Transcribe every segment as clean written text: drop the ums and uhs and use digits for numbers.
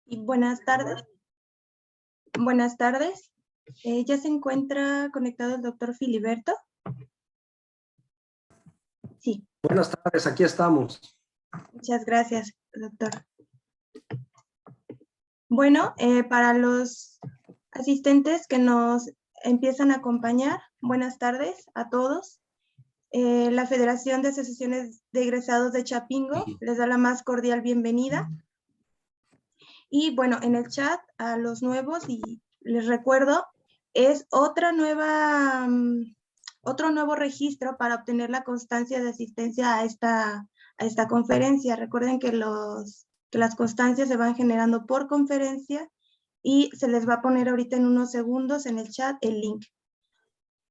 Y buenas tardes. Buenas tardes. ¿Ya se encuentra conectado el doctor Filiberto? Sí. Buenas tardes, aquí estamos. Muchas gracias, doctor. Bueno, para los asistentes que nos empiezan a acompañar, buenas tardes a todos. La Federación de Asociaciones de Egresados de Chapingo les da la más cordial bienvenida. Y bueno, en el chat a los nuevos, y les recuerdo, es otro nuevo registro para obtener la constancia de asistencia a esta conferencia. Recuerden que las constancias se van generando por conferencia y se les va a poner ahorita en unos segundos en el chat el link.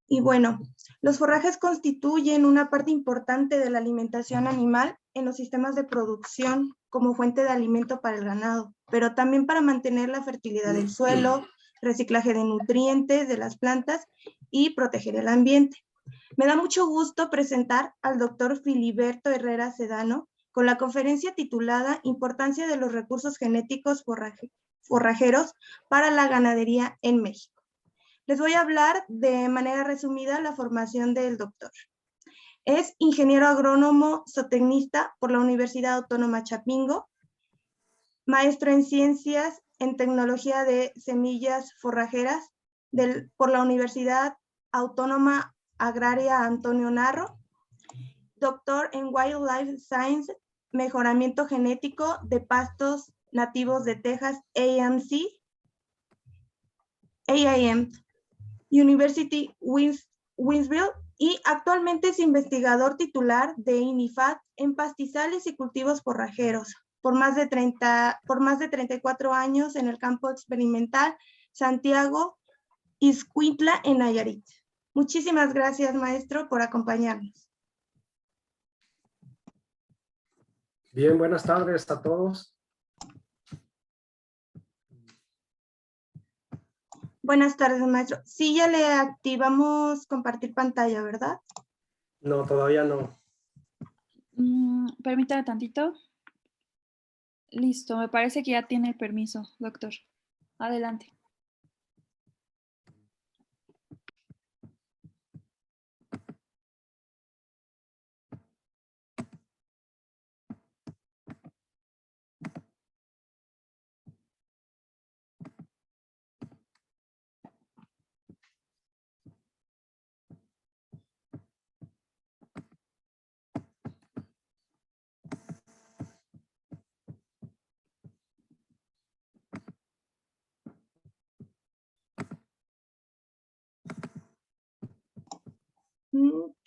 Y bueno, los forrajes constituyen una parte importante de la alimentación animal en los sistemas de producción como fuente de alimento para el ganado, pero también para mantener la fertilidad del suelo, reciclaje de nutrientes de las plantas y proteger el ambiente. Me da mucho gusto presentar al doctor Filiberto Herrera Sedano con la conferencia titulada Importancia de los recursos genéticos forrajeros para la ganadería en México. Les voy a hablar de manera resumida la formación del doctor. Es ingeniero agrónomo zootecnista por la Universidad Autónoma Chapingo, maestro en ciencias en tecnología de semillas forrajeras por la Universidad Autónoma Agraria Antonio Narro, doctor en Wildlife Science, mejoramiento genético de pastos nativos de Texas, AIM, University Winsville, y actualmente es investigador titular de INIFAD en pastizales y cultivos forrajeros por más de 34 años en el campo experimental Santiago Ixcuintla en Nayarit. Muchísimas gracias, maestro, por acompañarnos. Bien, buenas tardes a todos. Buenas tardes, maestro. Sí, ya le activamos compartir pantalla, ¿verdad? No, todavía no. Permítame tantito. Listo, me parece que ya tiene el permiso, doctor. Adelante.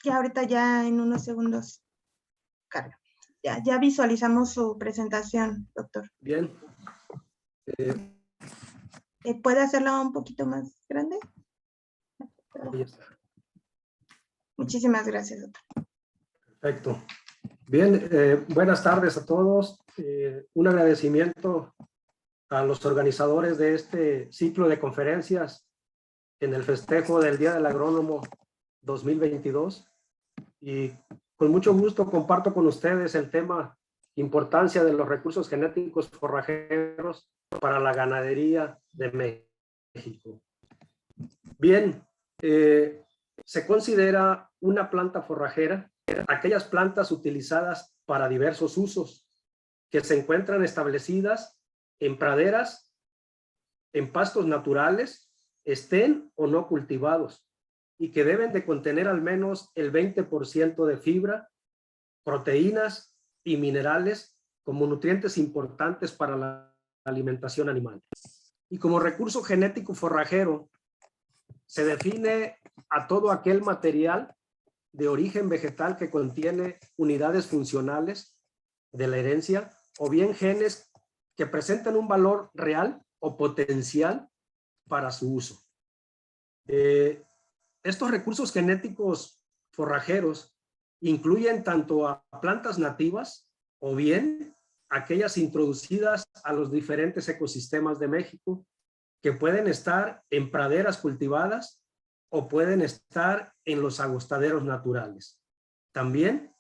Que ahorita ya en unos segundos carga. Ya visualizamos su presentación, doctor. Bien. ¿Puede hacerla un poquito más grande? Ahí está. Muchísimas gracias, doctor. Perfecto. Bien, buenas tardes a todos. Un agradecimiento a los organizadores de este ciclo de conferencias en el festejo del Día del Agrónomo 2022. Y con mucho gusto comparto con ustedes el tema importancia de los recursos genéticos forrajeros para la ganadería de México. Bien, se considera una planta forrajera aquellas plantas utilizadas para diversos usos que se encuentran establecidas en praderas, en pastos naturales, estén o no cultivados, y que deben de contener al menos el 20% de fibra, proteínas y minerales como nutrientes importantes para la alimentación animal. Y como recurso genético forrajero, se define a todo aquel material de origen vegetal que contiene unidades funcionales de la herencia o bien genes que presentan un valor real o potencial para su uso. Estos recursos genéticos forrajeros incluyen tanto a plantas nativas o bien aquellas introducidas a los diferentes ecosistemas de México, que pueden estar en praderas cultivadas o pueden estar en los agostaderos naturales. También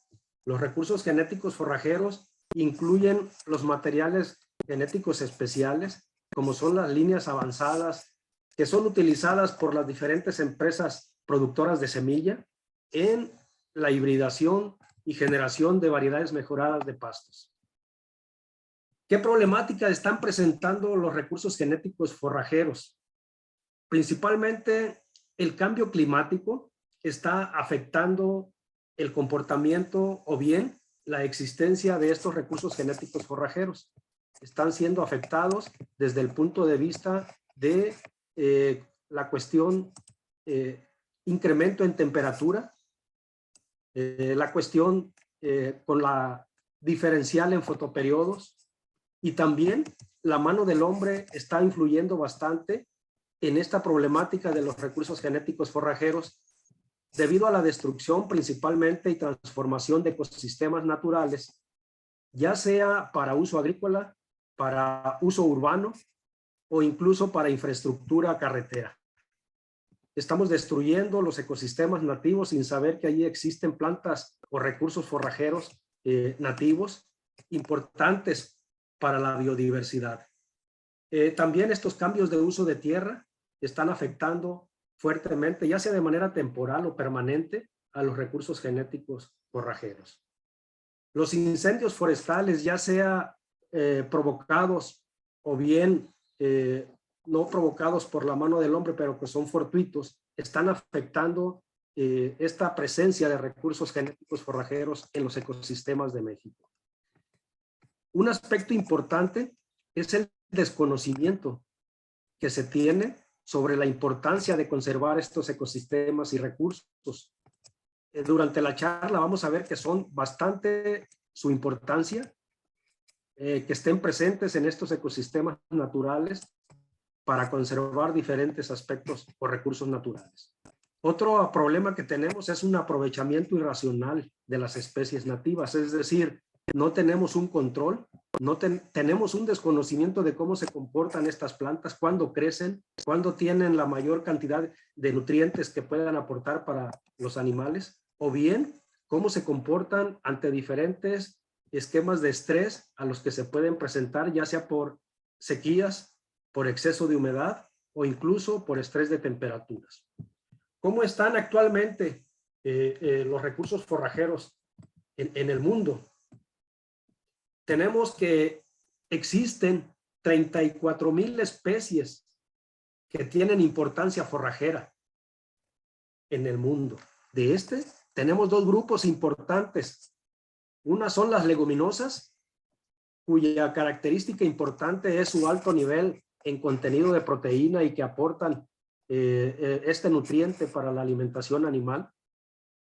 los recursos genéticos forrajeros incluyen los materiales genéticos especiales, como son las líneas avanzadas, que son utilizadas por las diferentes empresas productoras de semilla en la hibridación y generación de variedades mejoradas de pastos. ¿Qué problemática están presentando los recursos genéticos forrajeros? Principalmente el cambio climático está afectando el comportamiento o bien la existencia de estos recursos genéticos forrajeros. Están siendo afectados desde el punto de vista de la cuestión incremento en temperatura, la cuestión con la diferencial en fotoperiodos, y también la mano del hombre está influyendo bastante en esta problemática de los recursos genéticos forrajeros debido a la destrucción principalmente y transformación de ecosistemas naturales, ya sea para uso agrícola, para uso urbano o incluso para infraestructura carretera. Estamos destruyendo los ecosistemas nativos sin saber que allí existen plantas o recursos forrajeros nativos importantes para la biodiversidad. También estos cambios de uso de tierra están afectando fuertemente, ya sea de manera temporal o permanente, a los recursos genéticos forrajeros. Los incendios forestales, ya sea provocados o bien no provocados por la mano del hombre, pero que son fortuitos, están afectando esta presencia de recursos genéticos forrajeros en los ecosistemas de México. Un aspecto importante es el desconocimiento que se tiene sobre la importancia de conservar estos ecosistemas y recursos. Durante la charla vamos a ver que son bastante su importancia, que estén presentes en estos ecosistemas naturales para conservar diferentes aspectos o recursos naturales. Otro problema que tenemos es un aprovechamiento irracional de las especies nativas, es decir, no tenemos un control, tenemos un desconocimiento de cómo se comportan estas plantas, cuándo crecen, cuándo tienen la mayor cantidad de nutrientes que puedan aportar para los animales, o bien cómo se comportan ante diferentes esquemas de estrés a los que se pueden presentar, ya sea por sequías, por exceso de humedad o incluso por estrés de temperaturas. ¿Cómo están actualmente los recursos forrajeros en el mundo? Tenemos que existen 34,000 especies que tienen importancia forrajera en el mundo. De tenemos dos grupos importantes. Una son las leguminosas, cuya característica importante es su alto nivel en contenido de proteína y que aportan este nutriente para la alimentación animal.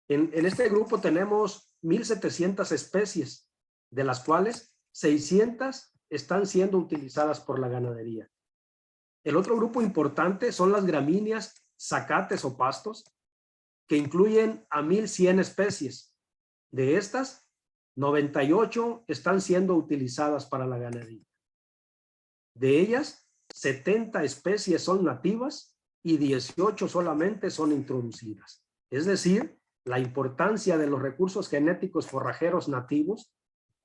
En este grupo tenemos 1,700 especies, de las cuales 600 están siendo utilizadas por la ganadería. El otro grupo importante son las gramíneas, zacates o pastos, que incluyen a 1,100 especies. De estas, 98 están siendo utilizadas para la ganadería. De ellas, 70 especies son nativas y 18 solamente son introducidas. Es decir, la importancia de los recursos genéticos forrajeros nativos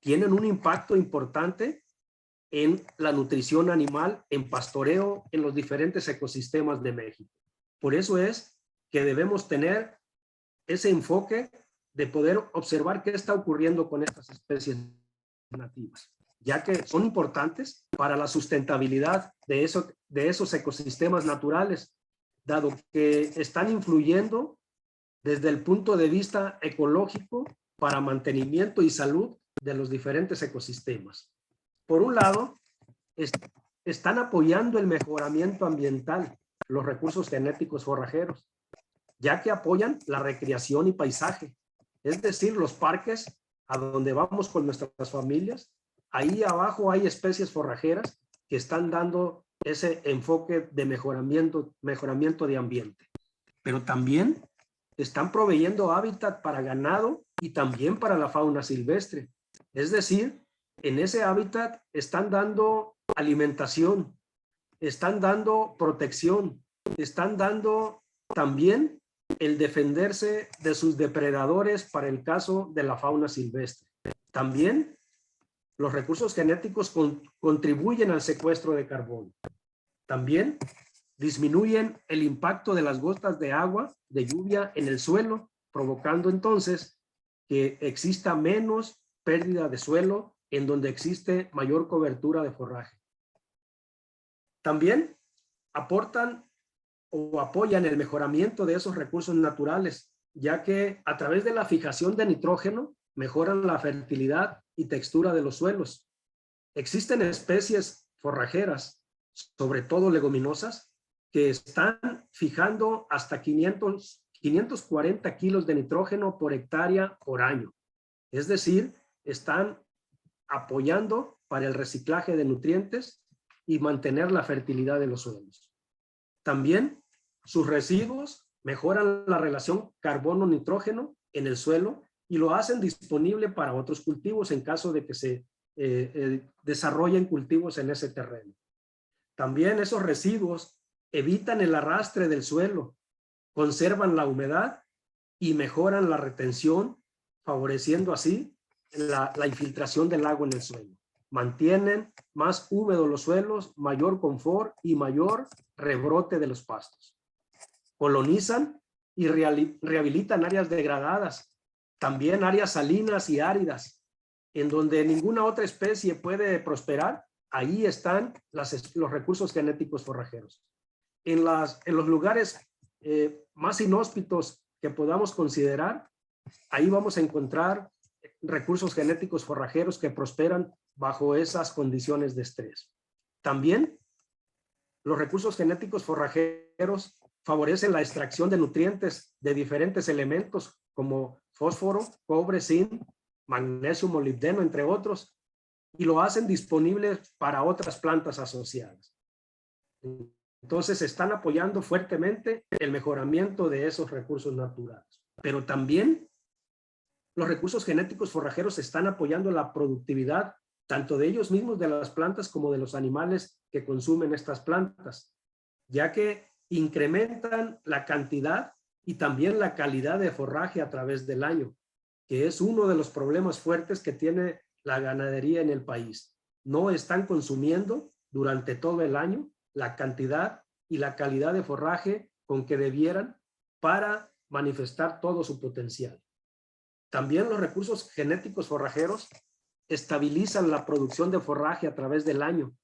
tienen un impacto importante en la nutrición animal, en pastoreo, en los diferentes ecosistemas de México. Por eso es que debemos tener ese enfoque de poder observar qué está ocurriendo con estas especies nativas, ya que son importantes para la sustentabilidad de esos ecosistemas naturales, dado que están influyendo desde el punto de vista ecológico para mantenimiento y salud de los diferentes ecosistemas. Por un lado, están apoyando el mejoramiento ambiental, los recursos genéticos forrajeros, ya que apoyan la recreación y paisaje, es decir, los parques a donde vamos con nuestras familias. Ahí abajo hay especies forrajeras que están dando ese enfoque de mejoramiento de ambiente, pero también están proveyendo hábitat para ganado y también para la fauna silvestre. Es decir, en ese hábitat están dando alimentación, están dando protección, están dando también el defenderse de sus depredadores para el caso de la fauna silvestre. También los recursos genéticos contribuyen al secuestro de carbono. También disminuyen el impacto de las gotas de agua, de lluvia en el suelo, provocando entonces que exista menos pérdida de suelo en donde existe mayor cobertura de forraje. También aportan o apoyan el mejoramiento de esos recursos naturales, ya que a través de la fijación de nitrógeno mejoran la fertilidad y textura de los suelos. Existen especies forrajeras, sobre todo leguminosas, que están fijando hasta 540 kilos de nitrógeno por hectárea por año. Es decir, están apoyando para el reciclaje de nutrientes y mantener la fertilidad de los suelos. También sus residuos mejoran la relación carbono-nitrógeno en el suelo y lo hacen disponible para otros cultivos en caso de que se desarrollen cultivos en ese terreno. También esos residuos evitan el arrastre del suelo, conservan la humedad y mejoran la retención, favoreciendo así la infiltración del agua en el suelo. Mantienen más húmedos los suelos, mayor confort y mayor rebrote de los pastos. Colonizan y rehabilitan áreas degradadas, también áreas salinas y áridas, en donde ninguna otra especie puede prosperar. Ahí están los recursos genéticos forrajeros. En los lugares más inhóspitos que podamos considerar, ahí vamos a encontrar recursos genéticos forrajeros que prosperan bajo esas condiciones de estrés. También los recursos genéticos forrajeros favorecen la extracción de nutrientes de diferentes elementos como fósforo, cobre, zinc, magnesio, molibdeno, entre otros, y lo hacen disponible para otras plantas asociadas. Entonces están apoyando fuertemente el mejoramiento de esos recursos naturales. Pero también los recursos genéticos forrajeros están apoyando la productividad tanto de ellos mismos, de las plantas, como de los animales que consumen estas plantas, ya que incrementan la cantidad y también la calidad de forraje a través del año, que es uno de los problemas fuertes que tiene la ganadería en el país. No están consumiendo durante todo el año la cantidad y la calidad de forraje con que debieran para manifestar todo su potencial. También los recursos genéticos forrajeros estabilizan la producción de forraje a través del año,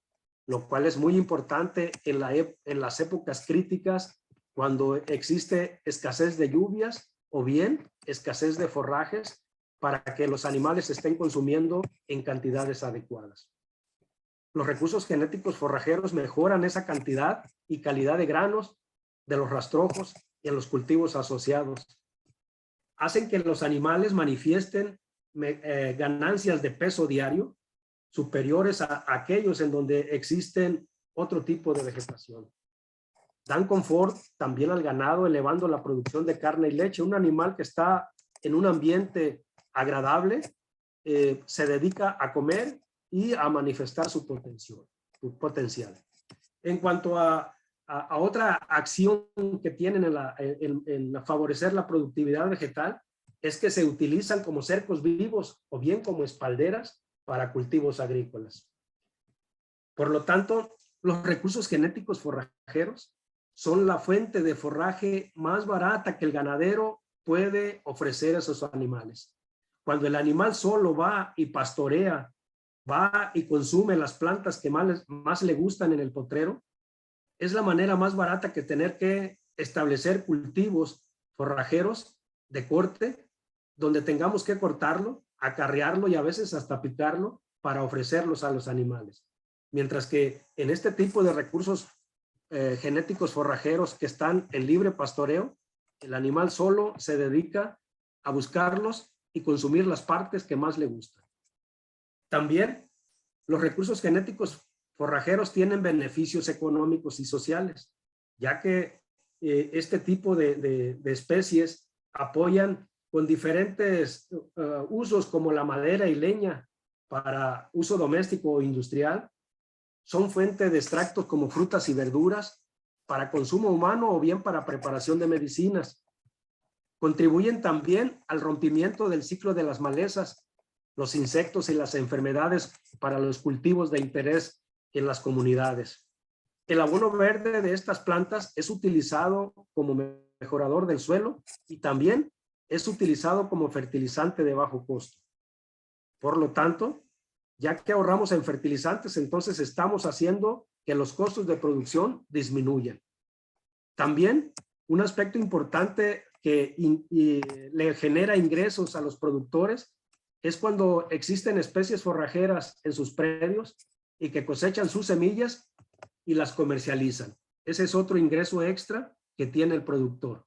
lo cual es muy importante en las épocas críticas cuando existe escasez de lluvias o bien escasez de forrajes para que los animales estén consumiendo en cantidades adecuadas. Los recursos genéticos forrajeros mejoran esa cantidad y calidad de granos de los rastrojos y en los cultivos asociados. Hacen que los animales manifiesten ganancias de peso diario superiores a aquellos en donde existen otro tipo de vegetación. Dan confort también al ganado, elevando la producción de carne y leche. Un animal que está en un ambiente agradable se dedica a comer y a manifestar su potencial. En cuanto a otra acción que tienen en favorecer la productividad vegetal, es que se utilizan como cercos vivos o bien como espalderas para cultivos agrícolas. Por lo tanto, los recursos genéticos forrajeros son la fuente de forraje más barata que el ganadero puede ofrecer a esos animales. Cuando el animal solo va y pastorea, va y consume las plantas que más le gustan en el potrero, es la manera más barata que tener que establecer cultivos forrajeros de corte, donde tengamos que cortarlo, acarrearlo y a veces hasta picarlo para ofrecerlos a los animales. Mientras que en este tipo de recursos genéticos forrajeros que están en libre pastoreo, el animal solo se dedica a buscarlos y consumir las partes que más le gustan. También los recursos genéticos forrajeros tienen beneficios económicos y sociales, ya que este tipo de especies apoyan con diferentes usos como la madera y leña para uso doméstico o industrial. Son fuente de extractos como frutas y verduras para consumo humano o bien para preparación de medicinas. Contribuyen también al rompimiento del ciclo de las malezas, los insectos y las enfermedades para los cultivos de interés en las comunidades. El abono verde de estas plantas es utilizado como mejorador del suelo y también es utilizado como fertilizante de bajo costo. Por lo tanto, ya que ahorramos en fertilizantes, entonces estamos haciendo que los costos de producción disminuyan. También un aspecto importante que le genera ingresos a los productores es cuando existen especies forrajeras en sus predios y que cosechan sus semillas y las comercializan. Ese es otro ingreso extra que tiene el productor.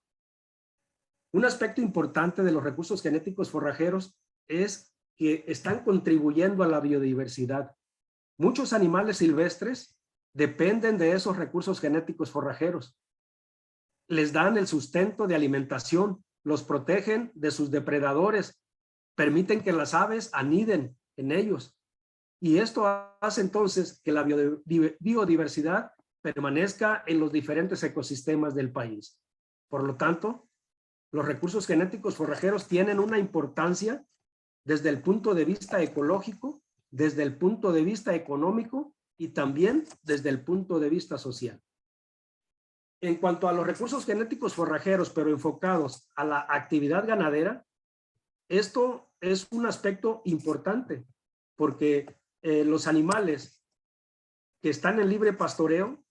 Un aspecto importante de los recursos genéticos forrajeros es que están contribuyendo a la biodiversidad. Muchos animales silvestres dependen de esos recursos genéticos forrajeros. Les dan el sustento de alimentación, los protegen de sus depredadores, permiten que las aves aniden en ellos. Y esto hace entonces que la biodiversidad permanezca en los diferentes ecosistemas del país. Por lo tanto, los recursos genéticos forrajeros tienen una importancia desde el punto de vista ecológico, desde el punto de vista económico y también desde el punto de vista social. En cuanto a los recursos genéticos forrajeros, pero enfocados a la actividad ganadera, esto es un aspecto importante porque los animales que están en libre pastoreo,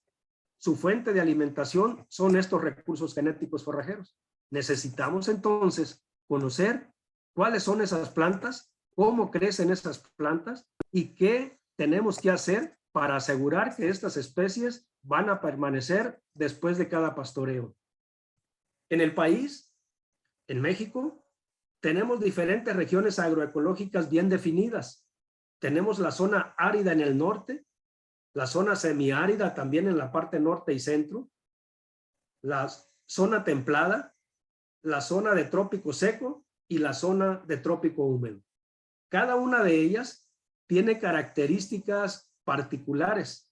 su fuente de alimentación son estos recursos genéticos forrajeros. Necesitamos entonces conocer cuáles son esas plantas, cómo crecen esas plantas y qué tenemos que hacer para asegurar que estas especies van a permanecer después de cada pastoreo. En el país, en México, tenemos diferentes regiones agroecológicas bien definidas. Tenemos la zona árida en el norte, la zona semiárida también en la parte norte y centro, la zona templada, la zona de trópico seco y la zona de trópico húmedo. Cada una de ellas tiene características particulares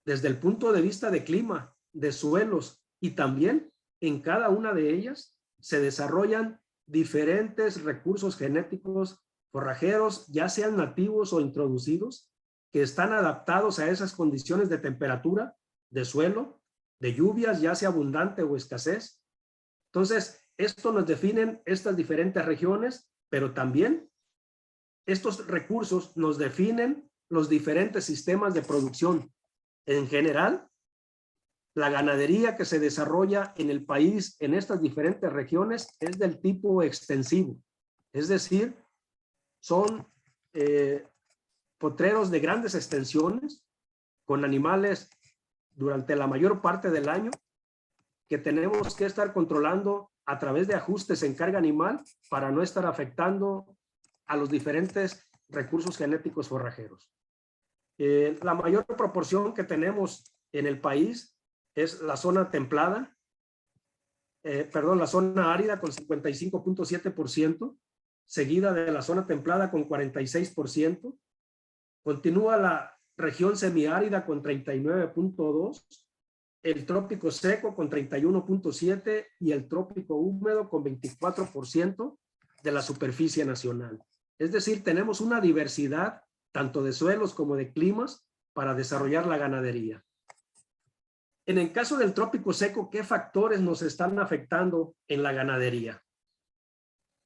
desde el punto de vista de clima, de suelos, y también en cada una de ellas se desarrollan diferentes recursos genéticos forrajeros, ya sean nativos o introducidos, que están adaptados a esas condiciones de temperatura, de suelo, de lluvias, ya sea abundante o escasez. Entonces, esto nos definen estas diferentes regiones, pero también estos recursos nos definen los diferentes sistemas de producción. En general, la ganadería que se desarrolla en el país en estas diferentes regiones es del tipo extensivo, es decir, son potreros de grandes extensiones con animales durante la mayor parte del año que tenemos que estar controlando a través de ajustes en carga animal para no estar afectando a los diferentes recursos genéticos forrajeros. La mayor proporción que tenemos en el país es la zona templada, la zona árida con 55.7%, seguida de la zona templada con 46%. Continúa la región semiárida con 39.2%, el trópico seco con 31.7% y el trópico húmedo con 24% de la superficie nacional. Es decir, tenemos una diversidad tanto de suelos como de climas para desarrollar la ganadería. En el caso del trópico seco, ¿qué factores nos están afectando en la ganadería?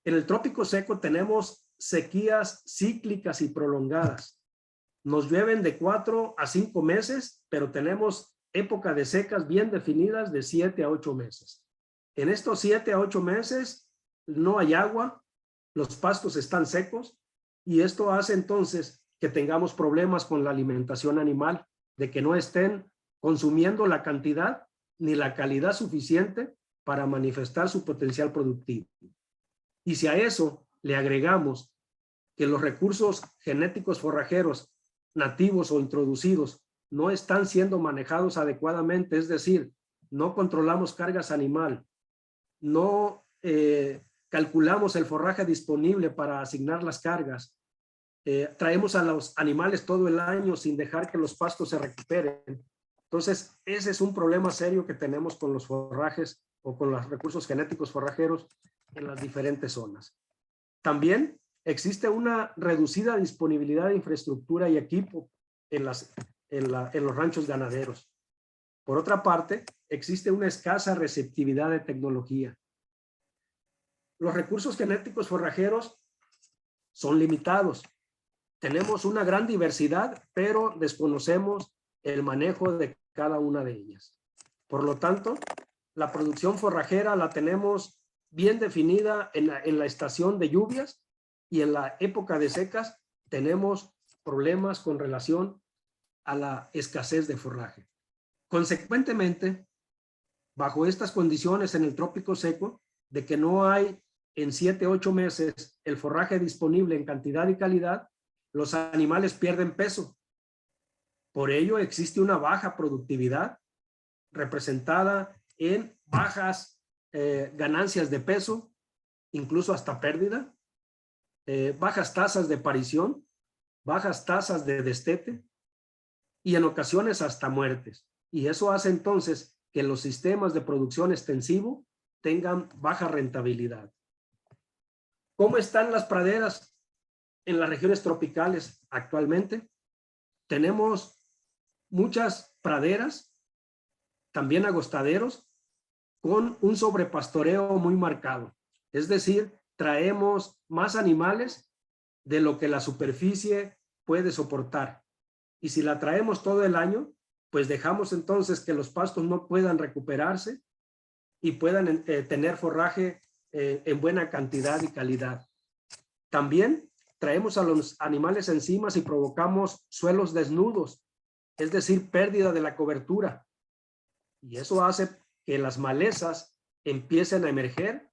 En el trópico seco tenemos sequías cíclicas y prolongadas. Nos llueven de 4 a 5 meses, pero tenemos época de secas bien definidas de 7 a 8 meses. En estos 7 a 8 meses no hay agua, los pastos están secos y esto hace entonces que tengamos problemas con la alimentación animal, de que no estén consumiendo la cantidad ni la calidad suficiente para manifestar su potencial productivo. Y si a eso le agregamos que los recursos genéticos forrajeros nativos o introducidos no están siendo manejados adecuadamente, es decir, no controlamos cargas animal, no calculamos el forraje disponible para asignar las cargas, traemos a los animales todo el año sin dejar que los pastos se recuperen. Entonces, ese es un problema serio que tenemos con los forrajes o con los recursos genéticos forrajeros en las diferentes zonas. También existe una reducida disponibilidad de infraestructura y equipo en los ranchos ganaderos. Por otra parte, existe una escasa receptividad de tecnología. Los recursos genéticos forrajeros son limitados. Tenemos una gran diversidad, pero desconocemos el manejo de cada una de ellas. Por lo tanto, la producción forrajera la tenemos bien definida en la estación de lluvias, y en la época de secas tenemos problemas con relación a la escasez de forraje. Consecuentemente, bajo estas condiciones en el trópico seco, de que no hay en 7 u 8 meses el forraje disponible en cantidad y calidad, los animales pierden peso. Por ello existe una baja productividad representada en bajas ganancias de peso, incluso hasta pérdida, bajas tasas de parición, bajas tasas de destete y en ocasiones hasta muertes. Y eso hace entonces que los sistemas de producción extensivo tengan baja rentabilidad. ¿Cómo están las praderas en las regiones tropicales actualmente? Tenemos muchas praderas, también agostaderos, con un sobrepastoreo muy marcado. Es decir, traemos más animales de lo que la superficie puede soportar. Y si la traemos todo el año, pues dejamos entonces que los pastos no puedan recuperarse y puedan tener forraje en buena cantidad y calidad. También traemos a los animales encima y provocamos suelos desnudos, es decir, pérdida de la cobertura. Y eso hace que las malezas empiecen a emerger,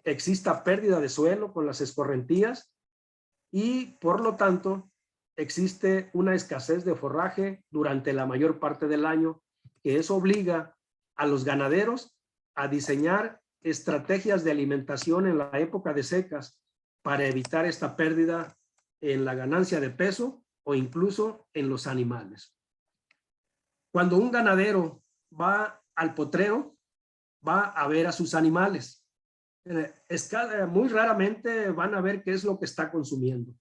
exista pérdida de suelo con las escorrentías y, por lo tanto, existe una escasez de forraje durante la mayor parte del año, que eso obliga a los ganaderos a diseñar estrategias de alimentación en la época de secas para evitar esta pérdida en la ganancia de peso o incluso en los animales. Cuando un ganadero va al potrero, va a ver a sus animales. Muy raramente van a ver qué es lo que está consumiendo.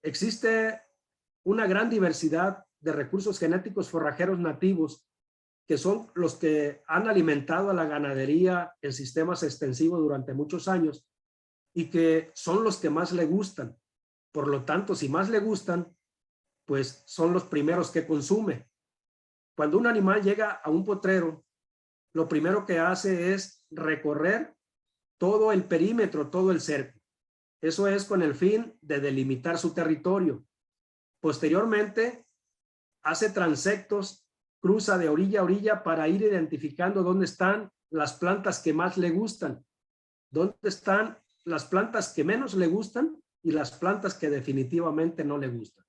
Existe una gran diversidad de recursos genéticos forrajeros nativos que son los que han alimentado a la ganadería en sistemas extensivos durante muchos años y que son los que más le gustan. Por lo tanto, si más le gustan, pues son los primeros que consume. Cuando un animal llega a un potrero, lo primero que hace es recorrer todo el perímetro, todo el cerco. Eso es con el fin de delimitar su territorio. Posteriormente, hace transectos, cruza de orilla a orilla para ir identificando dónde están las plantas que más le gustan, dónde están las plantas que menos le gustan y las plantas que definitivamente no le gustan.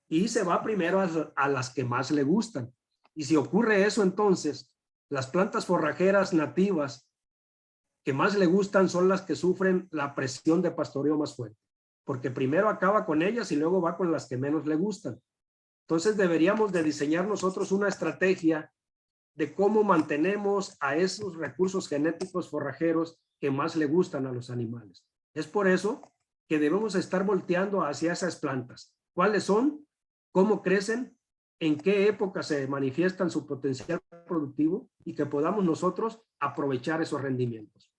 Y se va primero a las que más le gustan. Y si ocurre eso, entonces, las plantas forrajeras nativas que más le gustan son las que sufren la presión de pastoreo más fuerte, porque primero acaba con ellas y luego va con las que menos le gustan. Entonces deberíamos de diseñar nosotros una estrategia de cómo mantenemos a esos recursos genéticos forrajeros que más le gustan a los animales. Es por eso que debemos estar volteando hacia esas plantas. ¿Cuáles son? ¿Cómo crecen? ¿En qué época se manifiestan su potencial productivo? Y que podamos nosotros aprovechar esos rendimientos.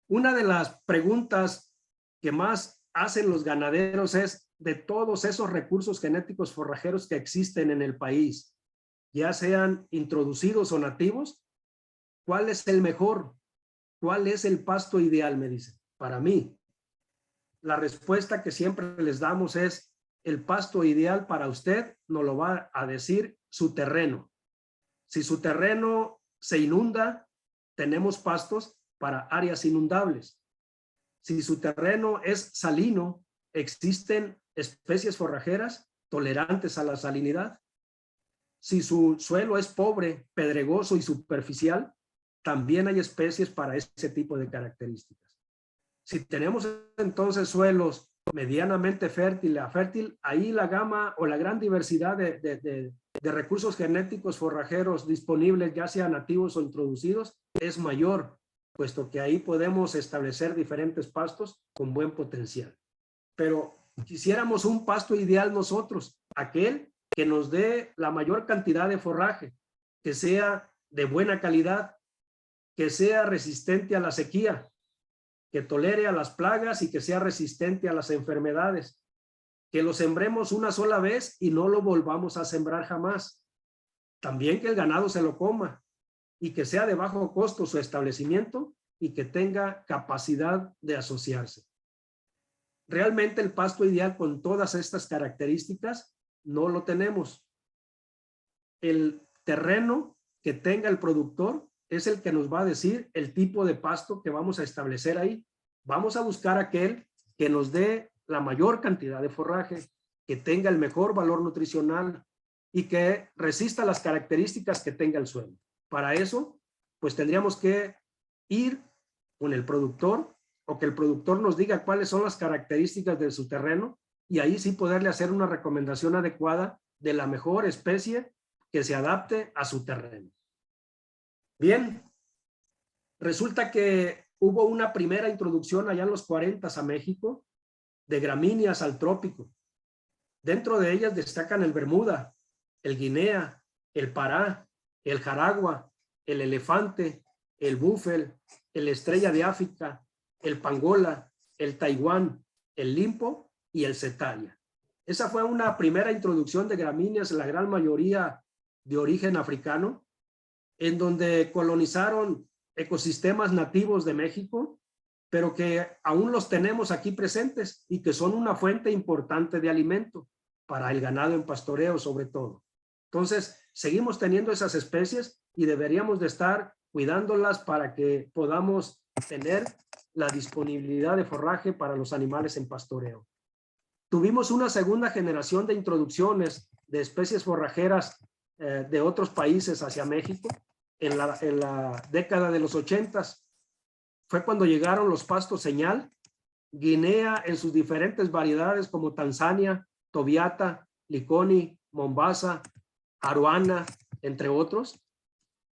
Una de las preguntas que más hacen los ganaderos es, de todos esos recursos genéticos forrajeros que existen en el país, ya sean introducidos o nativos, ¿cuál es el mejor? ¿Cuál es el pasto ideal? Me dicen. Para mí, la respuesta que siempre les damos es, el pasto ideal para usted nos lo va a decir su terreno. Si su terreno se inunda, tenemos pastos para áreas inundables. Si su terreno es salino, existen especies forrajeras tolerantes a la salinidad. Si su suelo es pobre, pedregoso y superficial, también hay especies para ese tipo de características. Si tenemos entonces suelos medianamente fértil a fértil, ahí la gama o la gran diversidad de recursos genéticos forrajeros disponibles, ya sean nativos o introducidos, es mayor. puesto que ahí podemos establecer diferentes pastos con buen potencial. Pero quisiéramos un pasto ideal nosotros, aquel que nos dé la mayor cantidad de forraje, que sea de buena calidad, que sea resistente a la sequía, que tolere a las plagas y que sea resistente a las enfermedades, que lo sembremos una sola vez y no lo volvamos a sembrar jamás. También que el ganado se lo coma y que sea de bajo costo su establecimiento y que tenga capacidad de asociarse. Realmente el pasto ideal con todas estas características no lo tenemos. El terreno que tenga el productor es el que nos va a decir el tipo de pasto que vamos a establecer ahí. Vamos a buscar aquel que nos dé la mayor cantidad de forraje, que tenga el mejor valor nutricional y que resista las características que tenga el suelo. Para eso, pues tendríamos que ir con el productor o que el productor nos diga cuáles son las características de su terreno y ahí sí poderle hacer una recomendación adecuada de la mejor especie que se adapte a su terreno. Bien, resulta que hubo una primera introducción allá en los 40 a México de gramíneas al trópico. Dentro de ellas destacan el bermuda, el guinea, el pará, el jaragua, el elefante, el búfel, el estrella de África, el pangola, el taiwán, el limpo y el setaria. Esa fue una primera introducción de gramíneas, la gran mayoría de origen africano, en donde colonizaron ecosistemas nativos de México, pero que aún los tenemos aquí presentes y que son una fuente importante de alimento para el ganado en pastoreo sobre todo. Entonces, seguimos teniendo esas especies y deberíamos de estar cuidándolas para que podamos tener la disponibilidad de forraje para los animales en pastoreo. Tuvimos una segunda generación de introducciones de especies forrajeras de otros países hacia México en la década de los 80s. Fue cuando llegaron los pastos señal, Guinea en sus diferentes variedades como Tanzania, Tobiata, Liconi, Mombasa, Aruana, entre otros.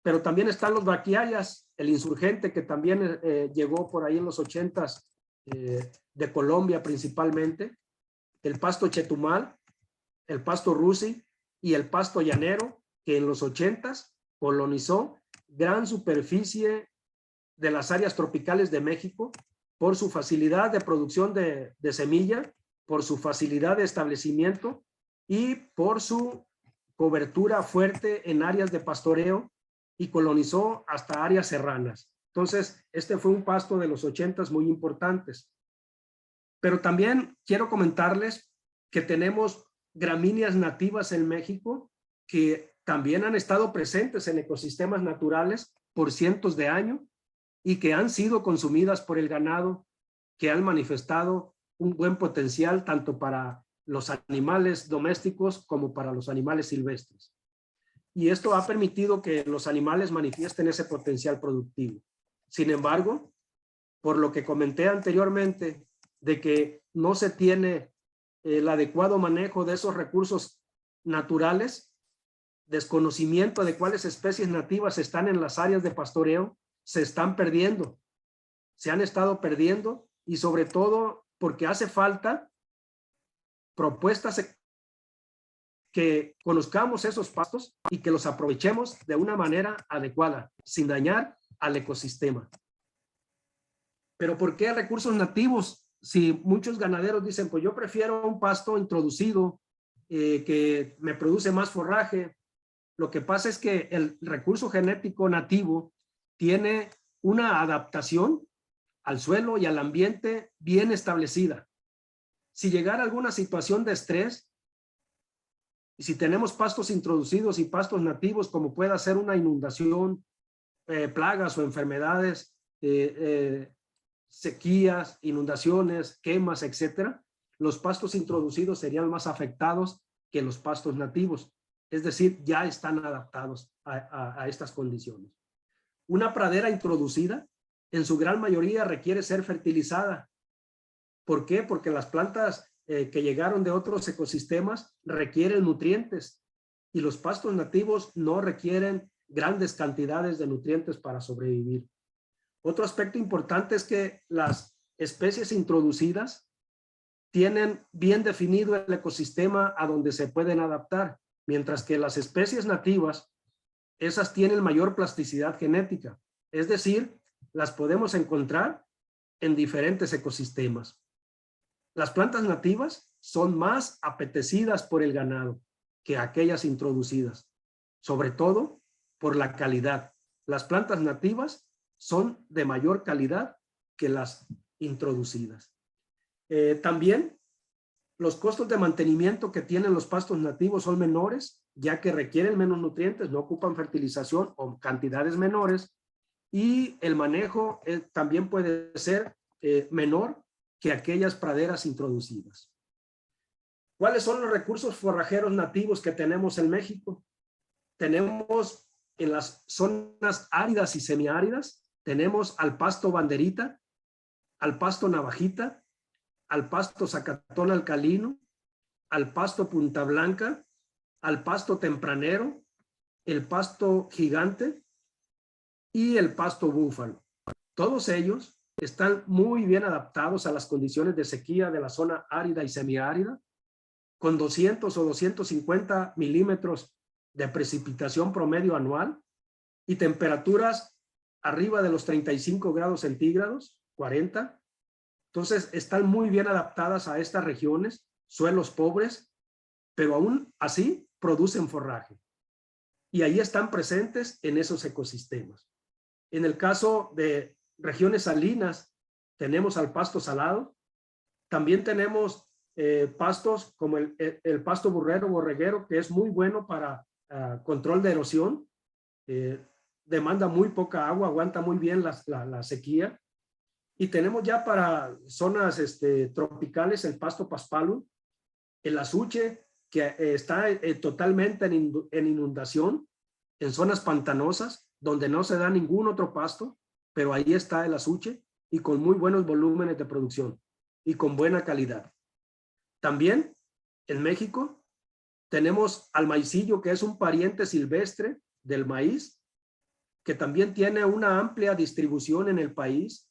Pero también están los braquiayas, el insurgente que también llegó por ahí en los 80s de Colombia principalmente, el pasto chetumal, el pasto rusi y el pasto llanero que en los 80s colonizó gran superficie de las áreas tropicales de México por su facilidad de producción de semilla, por su facilidad de establecimiento y por su cobertura fuerte en áreas de pastoreo y colonizó hasta áreas serranas. Entonces, este fue un pasto de los 80s muy importantes. Pero también quiero comentarles que tenemos gramíneas nativas en México que también han estado presentes en ecosistemas naturales por cientos de años y que han sido consumidas por el ganado, que han manifestado un buen potencial tanto para los animales domésticos como para los animales silvestres. Y esto ha permitido que los animales manifiesten ese potencial productivo. Sin embargo, por lo que comenté anteriormente, de que no se tiene el adecuado manejo de esos recursos naturales, desconocimiento de cuáles especies nativas están en las áreas de pastoreo, se están perdiendo, se han estado perdiendo y sobre todo porque hace falta propuestas que conozcamos esos pastos y que los aprovechemos de una manera adecuada, sin dañar al ecosistema. Pero ¿por qué recursos nativos? Si muchos ganaderos dicen, pues yo prefiero un pasto introducido que me produce más forraje. Lo que pasa es que el recurso genético nativo tiene una adaptación al suelo y al ambiente bien establecida. Si llegara alguna situación de estrés, y si tenemos pastos introducidos y pastos nativos, como pueda ser una inundación, plagas o enfermedades, sequías, inundaciones, quemas, etcétera, los pastos introducidos serían más afectados que los pastos nativos. Es decir, ya están adaptados a estas condiciones. Una pradera introducida, en su gran mayoría, requiere ser fertilizada. ¿Por qué? Porque las plantas que llegaron de otros ecosistemas requieren nutrientes y los pastos nativos no requieren grandes cantidades de nutrientes para sobrevivir. Otro aspecto importante es que las especies introducidas tienen bien definido el ecosistema a donde se pueden adaptar, mientras que las especies nativas, esas tienen mayor plasticidad genética, es decir, las podemos encontrar en diferentes ecosistemas. Las plantas nativas son más apetecidas por el ganado que aquellas introducidas, sobre todo por la calidad. Las plantas nativas son de mayor calidad que las introducidas. También los costos de mantenimiento que tienen los pastos nativos son menores, ya que requieren menos nutrientes, no ocupan fertilización o cantidades menores, y el manejo también puede ser menor que aquellas praderas introducidas. ¿Cuáles son los recursos forrajeros nativos que tenemos en México? Tenemos en las zonas áridas y semiáridas, tenemos al pasto banderita, al pasto navajita, al pasto zacatón alcalino, al pasto punta blanca, al pasto tempranero, el pasto gigante y el pasto búfalo. Todos ellos están muy bien adaptados a las condiciones de sequía de la zona árida y semiárida, con 200 o 250 milímetros de precipitación promedio anual y temperaturas arriba de los 35 grados centígrados, 40. Entonces, están muy bien adaptadas a estas regiones, suelos pobres, pero aún así producen forraje. Y ahí están presentes en esos ecosistemas. En el caso de regiones salinas, tenemos al pasto salado. También tenemos pastos como el pasto burrero borreguero, que es muy bueno para control de erosión. Demanda muy poca agua, aguanta muy bien la sequía. Y tenemos ya para zonas tropicales el pasto paspalum, el azuche, que está totalmente en inundación, en zonas pantanosas, donde no se da ningún otro pasto, pero ahí está el azuche y con muy buenos volúmenes de producción y con buena calidad. También en México tenemos al maicillo, que es un pariente silvestre del maíz, que también tiene una amplia distribución en el país,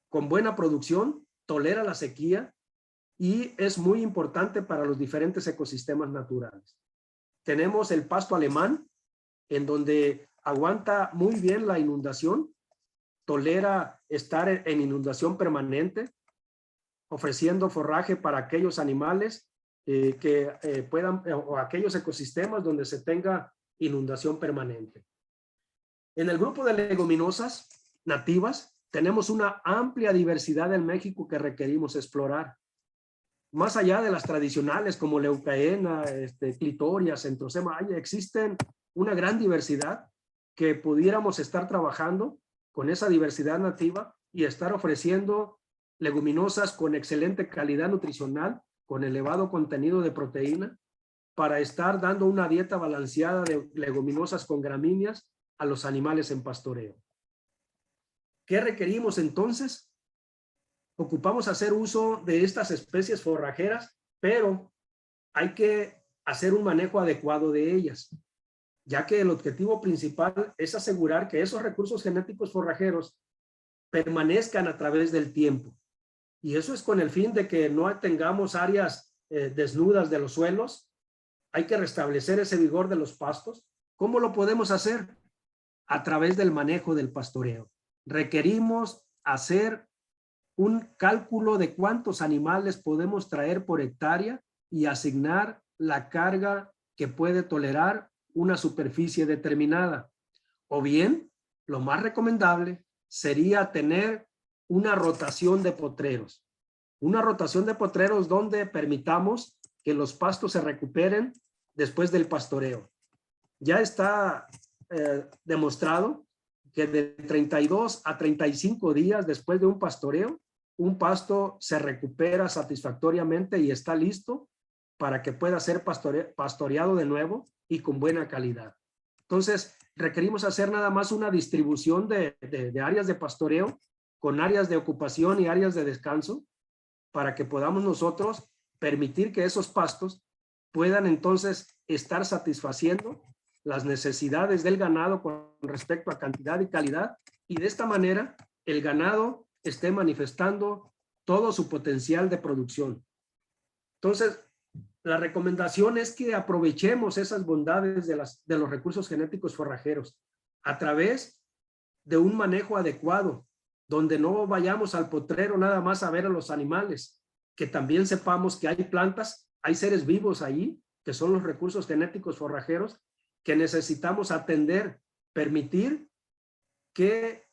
con buena producción, tolera la sequía y es muy importante para los diferentes ecosistemas naturales. Tenemos el pasto alemán, en donde aguanta muy bien la inundación, tolera estar en inundación permanente, ofreciendo forraje para aquellos animales que puedan, o aquellos ecosistemas donde se tenga inundación permanente. En el grupo de leguminosas nativas, tenemos una amplia diversidad en México que requerimos explorar. Más allá de las tradicionales como leucaena, clitoria, centrosema, existen una gran diversidad que pudiéramos estar trabajando con esa diversidad nativa y estar ofreciendo leguminosas con excelente calidad nutricional, con elevado contenido de proteína, para estar dando una dieta balanceada de leguminosas con gramíneas a los animales en pastoreo. ¿Qué requerimos entonces? Ocupamos hacer uso de estas especies forrajeras, pero hay que hacer un manejo adecuado de ellas, ya que el objetivo principal es asegurar que esos recursos genéticos forrajeros permanezcan a través del tiempo. Y eso es con el fin de que no tengamos áreas desnudas de los suelos. Hay que restablecer ese vigor de los pastos. ¿Cómo lo podemos hacer? A través del manejo del pastoreo. Requerimos hacer un cálculo de cuántos animales podemos traer por hectárea y asignar la carga que puede tolerar una superficie determinada. O bien, lo más recomendable sería tener una rotación de potreros. Una rotación de potreros donde permitamos que los pastos se recuperen después del pastoreo. Ya está demostrado que de 32 a 35 días después de un pastoreo, un pasto se recupera satisfactoriamente y está listo para que pueda ser pastoreado de nuevo y con buena calidad. Entonces, requerimos hacer nada más una distribución de áreas de pastoreo con áreas de ocupación y áreas de descanso para que podamos nosotros permitir que esos pastos puedan entonces estar satisfaciendo las necesidades del ganado con respecto a cantidad y calidad, y de esta manera el ganado esté manifestando todo su potencial de producción. Entonces, la recomendación es que aprovechemos esas bondades de los recursos genéticos forrajeros a través de un manejo adecuado, donde no vayamos al potrero nada más a ver a los animales, que también sepamos que hay plantas, hay seres vivos ahí, que son los recursos genéticos forrajeros, que necesitamos atender, permitir que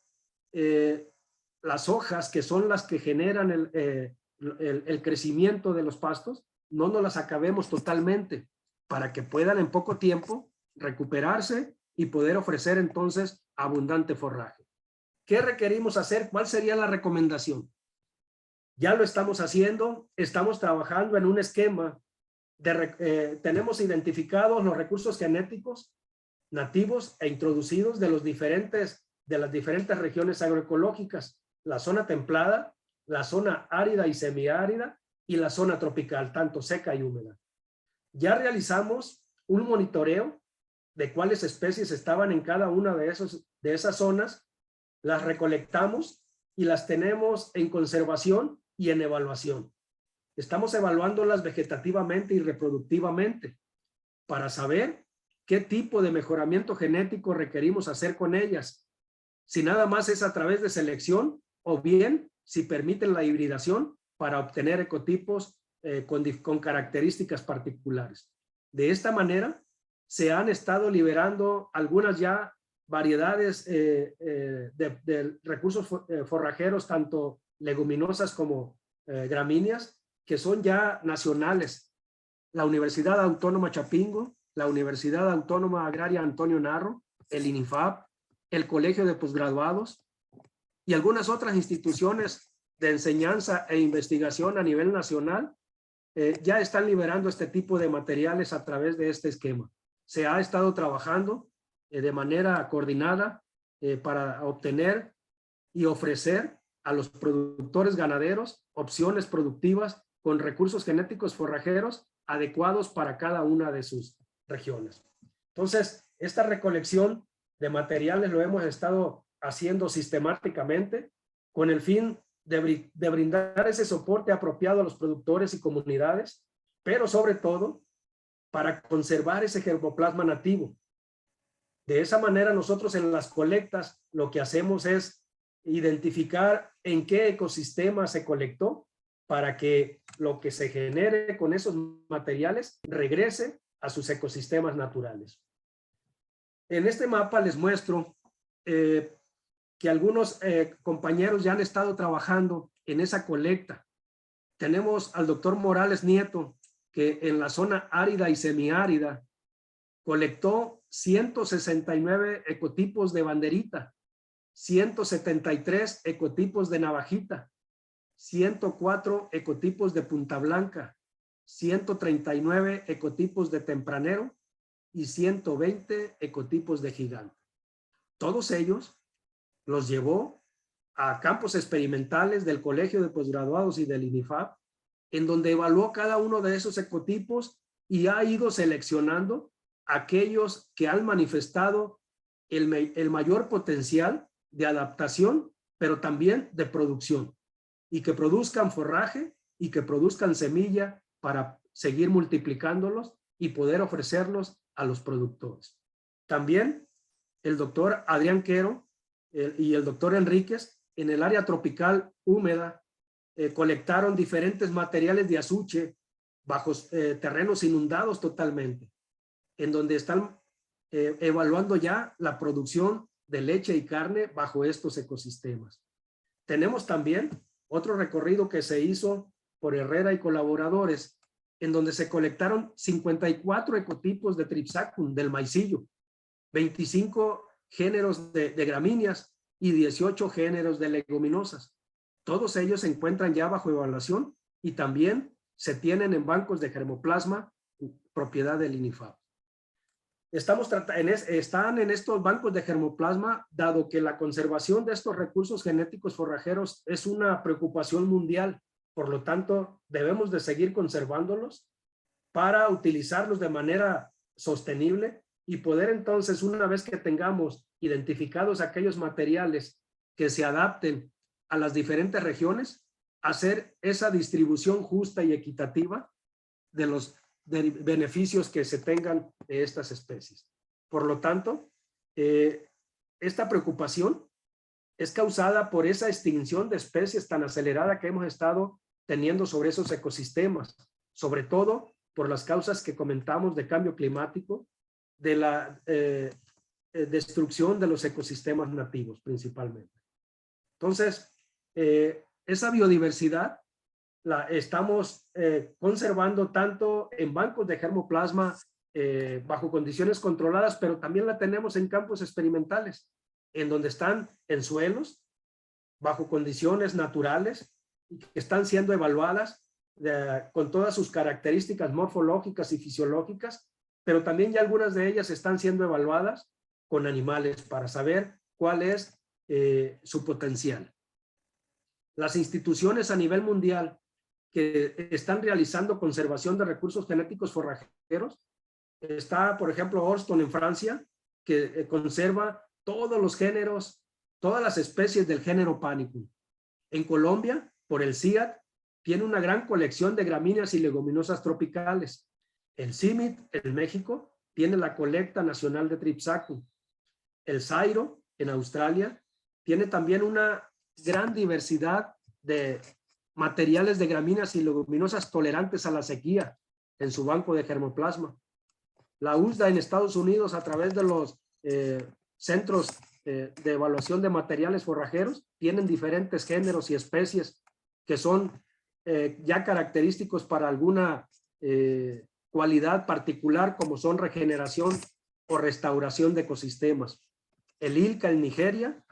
las hojas, que son las que generan el crecimiento de los pastos, no nos las acabemos totalmente, para que puedan en poco tiempo recuperarse y poder ofrecer entonces abundante forraje. ¿Qué requerimos hacer? ¿Cuál sería la recomendación? Ya lo estamos haciendo, estamos trabajando en un esquema tenemos identificados los recursos genéticos nativos e introducidos de las diferentes regiones agroecológicas, la zona templada, la zona árida y semiárida y la zona tropical, tanto seca y húmeda. Ya realizamos un monitoreo de cuáles especies estaban en cada una de esas zonas, las recolectamos y las tenemos en conservación y en evaluación. Estamos evaluándolas vegetativamente y reproductivamente para saber qué tipo de mejoramiento genético requerimos hacer con ellas. Si nada más es a través de selección o bien si permiten la hibridación para obtener ecotipos con características particulares. De esta manera se han estado liberando algunas ya variedades de recursos forrajeros, tanto leguminosas como gramíneas, que son ya nacionales. La Universidad Autónoma Chapingo, la Universidad Autónoma Agraria Antonio Narro, el INIFAP, el Colegio de Posgraduados y algunas otras instituciones de enseñanza e investigación a nivel nacional ya están liberando este tipo de materiales a través de este esquema. Se ha estado trabajando de manera coordinada para obtener y ofrecer a los productores ganaderos opciones productivas con recursos genéticos forrajeros adecuados para cada una de sus regiones. Entonces, esta recolección de materiales lo hemos estado haciendo sistemáticamente con el fin de brindar ese soporte apropiado a los productores y comunidades, pero sobre todo para conservar ese germoplasma nativo. De esa manera nosotros en las colectas lo que hacemos es identificar en qué ecosistema se colectó para que lo que se genere con esos materiales regrese a sus ecosistemas naturales. En este mapa les muestro que algunos compañeros ya han estado trabajando en esa colecta. Tenemos al doctor Morales Nieto, que en la zona árida y semiárida colectó 169 ecotipos de banderita, 173 ecotipos de navajita, 104 ecotipos de punta blanca, 139 ecotipos de tempranero y 120 ecotipos de gigante. Todos ellos los llevó a campos experimentales del Colegio de Posgraduados y del INIFAP, en donde evaluó cada uno de esos ecotipos y ha ido seleccionando aquellos que han manifestado el mayor potencial de adaptación, pero también de producción, y que produzcan forraje y que produzcan semilla para seguir multiplicándolos y poder ofrecerlos a los productores. También el doctor Adrián Quero y el doctor Enríquez en el área tropical húmeda colectaron diferentes materiales de azuche bajo terrenos inundados totalmente, en donde están evaluando ya la producción de leche y carne bajo estos ecosistemas. Tenemos también otro recorrido que se hizo por Herrera y colaboradores, en donde se colectaron 54 ecotipos de Tripsacum, del maicillo, 25 géneros de gramíneas y 18 géneros de leguminosas. Todos ellos se encuentran ya bajo evaluación y también se tienen en bancos de germoplasma, propiedad del INIFAP. Están en estos bancos de germoplasma, dado que la conservación de estos recursos genéticos forrajeros es una preocupación mundial. Por lo tanto, debemos de seguir conservándolos para utilizarlos de manera sostenible y poder entonces, una vez que tengamos identificados aquellos materiales que se adapten a las diferentes regiones, hacer esa distribución justa y equitativa de los beneficios que se tengan de estas especies. Por lo tanto, esta preocupación es causada por esa extinción de especies tan acelerada que hemos estado teniendo sobre esos ecosistemas, sobre todo por las causas que comentamos de cambio climático, de la destrucción de los ecosistemas nativos principalmente. Entonces, esa biodiversidad la estamos conservando tanto en bancos de germoplasma bajo condiciones controladas, pero también la tenemos en campos experimentales, en donde están en suelos, bajo condiciones naturales, y que están siendo evaluadas con todas sus características morfológicas y fisiológicas, pero también ya algunas de ellas están siendo evaluadas con animales para saber cuál es su potencial. Las instituciones a nivel mundial que están realizando conservación de recursos genéticos forrajeros, está, por ejemplo, Orston en Francia, que conserva todos los géneros, todas las especies del género Panicum. En Colombia, por el CIAT, tiene una gran colección de gramíneas y leguminosas tropicales. El CIMIT, en México, tiene la colecta nacional de Tripsacum. El CSIRO, en Australia, tiene también una gran diversidad de materiales de gramíneas y leguminosas tolerantes a la sequía en su banco de germoplasma. La USDA en Estados Unidos, a través de los centros de evaluación de materiales forrajeros, tienen diferentes géneros y especies que son ya característicos para alguna cualidad particular, como son regeneración o restauración de ecosistemas. El ILCA en Nigeria,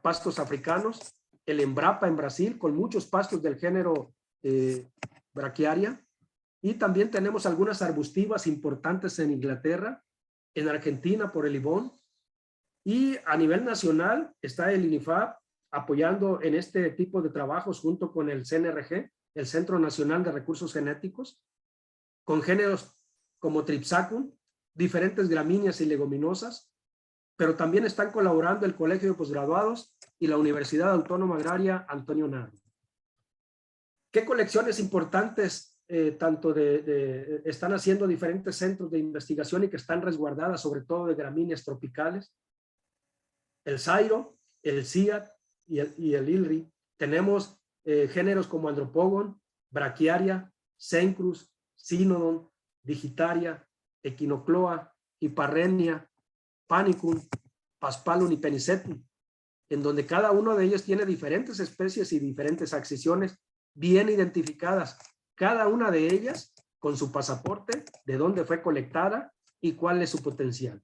pastos africanos, el Embrapa en Brasil, con muchos pastos del género Brachiaria, y también tenemos algunas arbustivas importantes en Inglaterra, en Argentina por el Ibón, y a nivel nacional está el INIFAP apoyando en este tipo de trabajos junto con el CNRG, el Centro Nacional de Recursos Genéticos, con géneros como Tripsacum, diferentes gramíneas y leguminosas, pero también están colaborando el Colegio de Posgraduados y la Universidad Autónoma Agraria Antonio Narro. ¿Qué colecciones importantes están haciendo diferentes centros de investigación y que están resguardadas, sobre todo de gramíneas tropicales? El CSIRO, el CIAT y el ILRI. Tenemos géneros como Andropogon, Brachiaria, Cencrus, Cynodon, Digitaria, Echinocloa, Hiparrhenia, Panicum, Paspalum y Penicetum, en donde cada uno de ellos tiene diferentes especies y diferentes accesiones bien identificadas, cada una de ellas con su pasaporte, de dónde fue colectada y cuál es su potencial.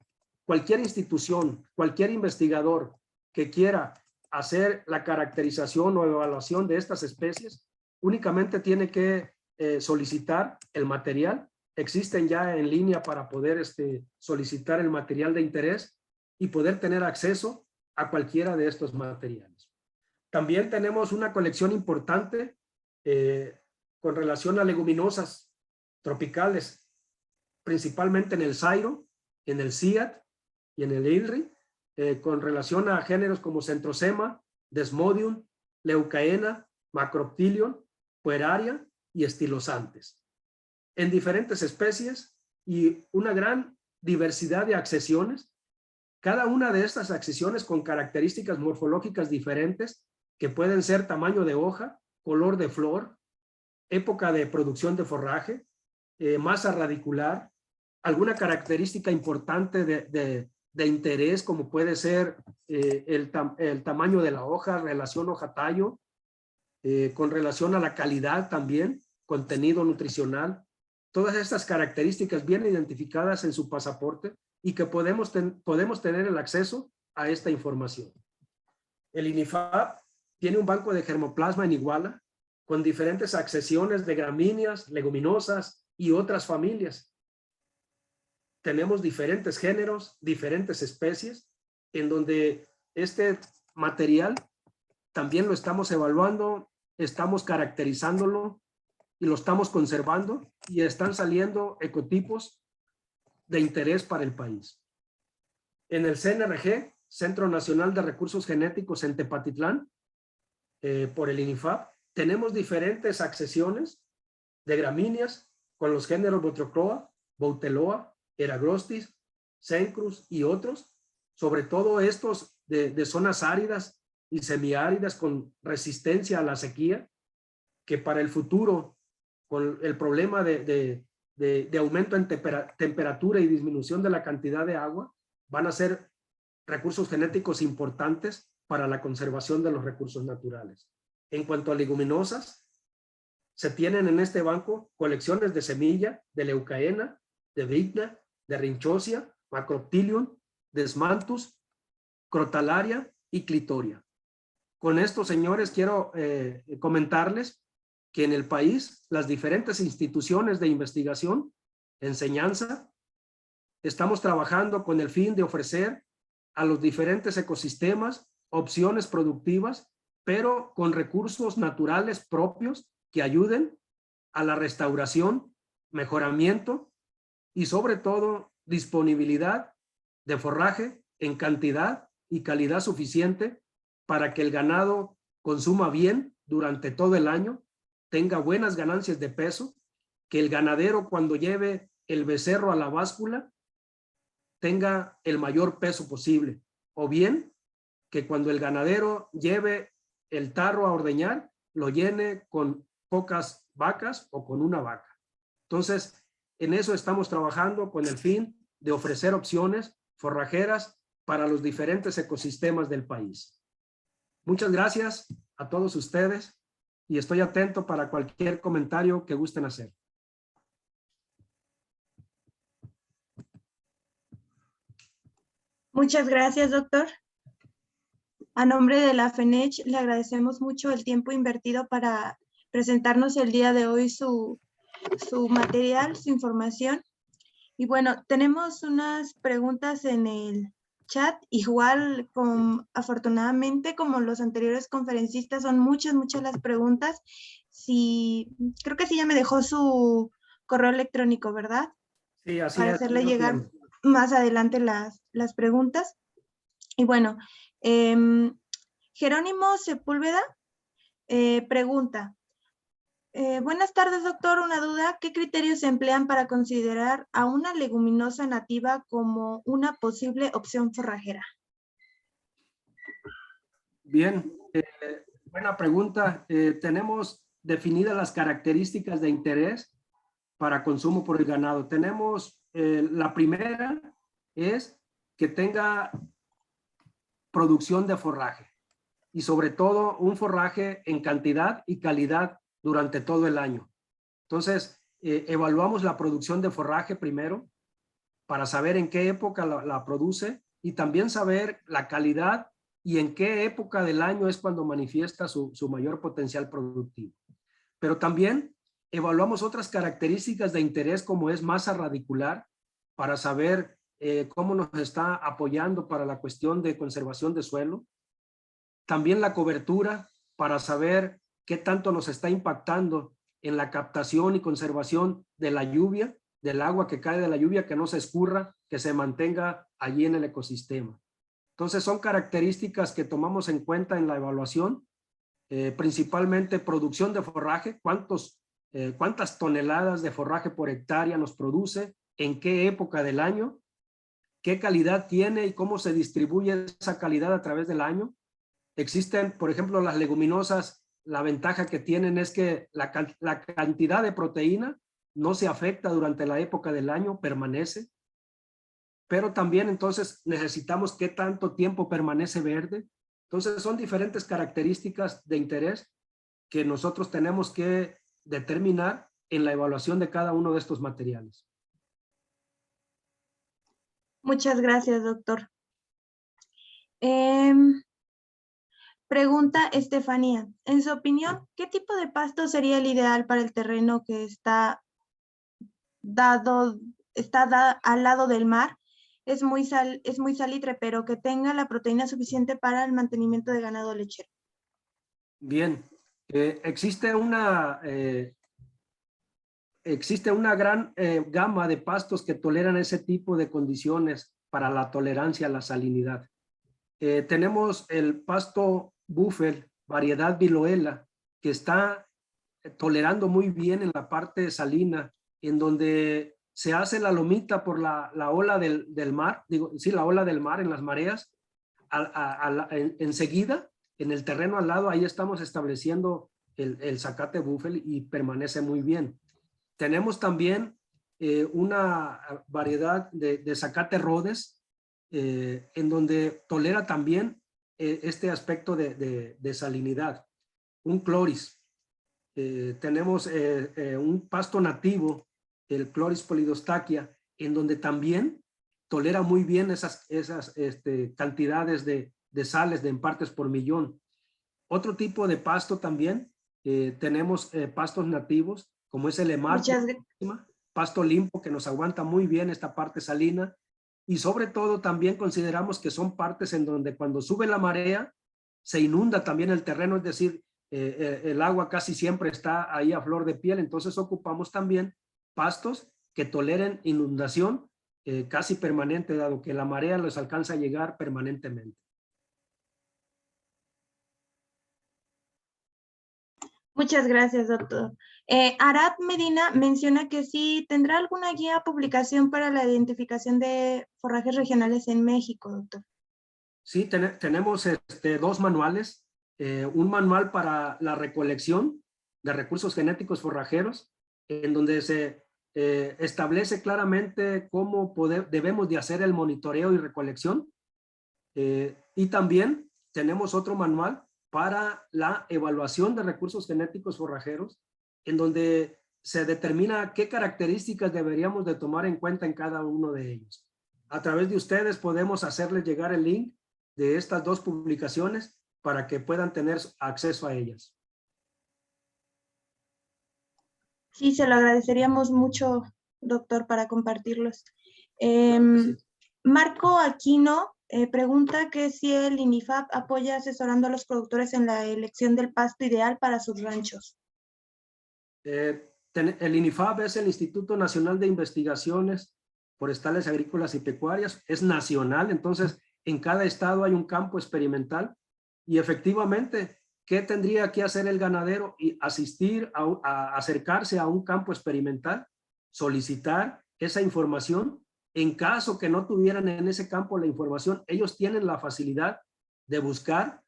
Cualquier institución, cualquier investigador que quiera hacer la caracterización o evaluación de estas especies, únicamente tiene que solicitar el material. Existen ya en línea para poder solicitar el material de interés y poder tener acceso a cualquiera de estos materiales. También tenemos una colección importante con relación a leguminosas tropicales, principalmente en el CSIRO, en el CIAT y en el ILRI, con relación a géneros como Centrosema, Desmodium, Leucaena, Macroptilion, Pueraria y Estilosantes, en diferentes especies y una gran diversidad de accesiones, cada una de estas accesiones con características morfológicas diferentes que pueden ser tamaño de hoja, color de flor, época de producción de forraje, masa radicular, alguna característica importante de interés como puede ser el tamaño de la hoja, relación hoja-tallo, con relación a la calidad también, contenido nutricional, todas estas características bien identificadas en su pasaporte y que podemos tener el acceso a esta información. El INIFAP tiene un banco de germoplasma en Iguala con diferentes accesiones de gramíneas, leguminosas y otras familias. Tenemos diferentes géneros, diferentes especies, en donde este material también lo estamos evaluando, estamos caracterizándolo y lo estamos conservando y están saliendo ecotipos de interés para el país. En el CNRG Centro Nacional de Recursos Genéticos en Tepatitlán, por el INIFAP, tenemos diferentes accesiones de gramíneas con los géneros Botrocloa, Bouteloa, Eragrostis, Cencrus y otros, sobre todo estos de zonas áridas y semiáridas con resistencia a la sequía, que para el futuro, con el problema de aumento en temperatura y disminución de la cantidad de agua, van a ser recursos genéticos importantes para la conservación de los recursos naturales. En cuanto a leguminosas, se tienen en este banco colecciones de semilla, de leucaena, de vigna, de rinchosia, macroptilium, desmanthus, crotalaria y clitoria. Con esto, señores, quiero comentarles que en el país las diferentes instituciones de investigación, enseñanza, estamos trabajando con el fin de ofrecer a los diferentes ecosistemas opciones productivas, pero con recursos naturales propios que ayuden a la restauración, mejoramiento y sobre todo disponibilidad de forraje en cantidad y calidad suficiente para que el ganado consuma bien durante todo el año, tenga buenas ganancias de peso, que el ganadero cuando lleve el becerro a la báscula tenga el mayor peso posible, o bien que cuando el ganadero lleve el tarro a ordeñar, lo llene con pocas vacas o con una vaca. Entonces, en eso estamos trabajando con el fin de ofrecer opciones forrajeras para los diferentes ecosistemas del país. Muchas gracias a todos ustedes y estoy atento para cualquier comentario que gusten hacer. Muchas gracias, doctor. A nombre de la FENECH, le agradecemos mucho el tiempo invertido para presentarnos el día de hoy su material, su información. Y bueno, tenemos unas preguntas en el chat, igual afortunadamente como los anteriores conferencistas son muchas las preguntas. Creo que sí ya me dejó su correo electrónico, ¿verdad? Sí, así para es. hacerle llegar más adelante las preguntas. Y bueno, Jerónimo Sepúlveda pregunta, buenas tardes, doctor. Una duda, ¿qué criterios se emplean para considerar a una leguminosa nativa como una posible opción forrajera? Bien, buena pregunta. Tenemos definidas las características de interés para consumo por el ganado. Tenemos, la primera es que tenga producción de forraje y sobre todo un forraje en cantidad y calidad durante todo el año. Entonces, evaluamos la producción de forraje primero para saber en qué época la produce y también saber la calidad y en qué época del año es cuando manifiesta su mayor potencial productivo. Pero también evaluamos otras características de interés como es masa radicular para saber cómo nos está apoyando para la cuestión de conservación de suelo. También la cobertura para saber qué tanto nos está impactando en la captación y conservación de la lluvia, del agua que cae de la lluvia, que no se escurra, que se mantenga allí en el ecosistema. Entonces son características que tomamos en cuenta en la evaluación, principalmente producción de forraje, cuántas toneladas de forraje por hectárea nos produce, en qué época del año, qué calidad tiene y cómo se distribuye esa calidad a través del año. Existen, por ejemplo, las leguminosas, la ventaja que tienen es que la cantidad de proteína no se afecta durante la época del año, permanece. Pero también entonces necesitamos qué tanto tiempo permanece verde. Entonces son diferentes características de interés que nosotros tenemos que determinar en la evaluación de cada uno de estos materiales. Muchas gracias, doctor. Pregunta Estefanía, en su opinión, ¿qué tipo de pasto sería el ideal para el terreno que está al lado del mar? Es muy salitre, pero que tenga la proteína suficiente para el mantenimiento de ganado lechero. Bien, existe una gran gama de pastos que toleran ese tipo de condiciones para la tolerancia a la salinidad. tenemos el pasto búfel, variedad Viloela, que está tolerando muy bien en la parte salina, en donde se hace la lomita por la ola del mar, digo, sí, la ola del mar en las mareas. Enseguida, en el terreno al lado, ahí estamos estableciendo el zacate búfel y permanece muy bien. Tenemos también una variedad de zacate Rhodes, en donde tolera también este aspecto de salinidad. Un cloris. Tenemos un pasto nativo, el Cloris polydostachya, en donde también tolera muy bien esas cantidades de sales en partes por millón. Otro tipo de pasto también, tenemos pastos nativos, como es el emarco, pasto limpo que nos aguanta muy bien esta parte salina, y sobre todo también consideramos que son partes en donde cuando sube la marea se inunda también el terreno, es decir, el agua casi siempre está ahí a flor de piel, entonces ocupamos también pastos que toleren inundación casi permanente, dado que la marea les alcanza a llegar permanentemente. Muchas gracias, doctor. Arad Medina menciona que sí tendrá alguna guía o publicación para la identificación de forrajes regionales en México, doctor. Sí, tenemos dos manuales. Un manual para la recolección de recursos genéticos forrajeros, en donde se establece claramente cómo debemos de hacer el monitoreo y recolección. Y también tenemos otro manual para la evaluación de recursos genéticos forrajeros, en donde se determina qué características deberíamos de tomar en cuenta en cada uno de ellos. A través de ustedes podemos hacerles llegar el link de estas dos publicaciones para que puedan tener acceso a ellas. Sí, se lo agradeceríamos mucho, doctor, para compartirlos. Claro, sí. Marco Aquino pregunta que si el INIFAP apoya asesorando a los productores en la elección del pasto ideal para sus ranchos. El INIFAP es el Instituto Nacional de Investigaciones Forestales, Agrícolas y Pecuarias, es nacional, entonces en cada estado hay un campo experimental y efectivamente, ¿qué tendría que hacer el ganadero? Y asistir a acercarse a un campo experimental, solicitar esa información. En caso que no tuvieran en ese campo la información, ellos tienen la facilidad de buscar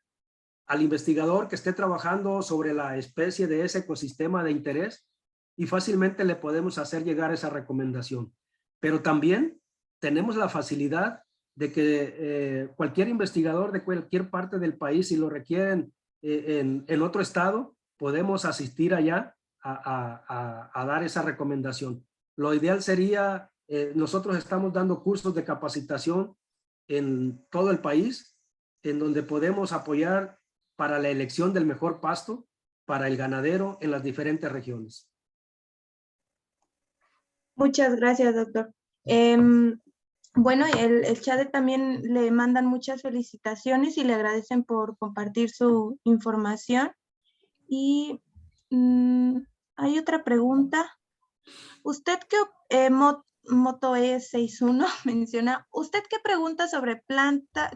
al investigador que esté trabajando sobre la especie de ese ecosistema de interés y fácilmente le podemos hacer llegar esa recomendación. Pero también tenemos la facilidad de que cualquier investigador de cualquier parte del país, si lo requieren en otro estado, podemos asistir allá a dar esa recomendación. Lo ideal sería, nosotros estamos dando cursos de capacitación en todo el país, en donde podemos apoyar para la elección del mejor pasto para el ganadero en las diferentes regiones. Muchas gracias, doctor. Bueno, el chat también le mandan muchas felicitaciones y le agradecen por compartir su información. Y hay otra pregunta. Usted que MotoE61 menciona, ¿usted qué pregunta sobre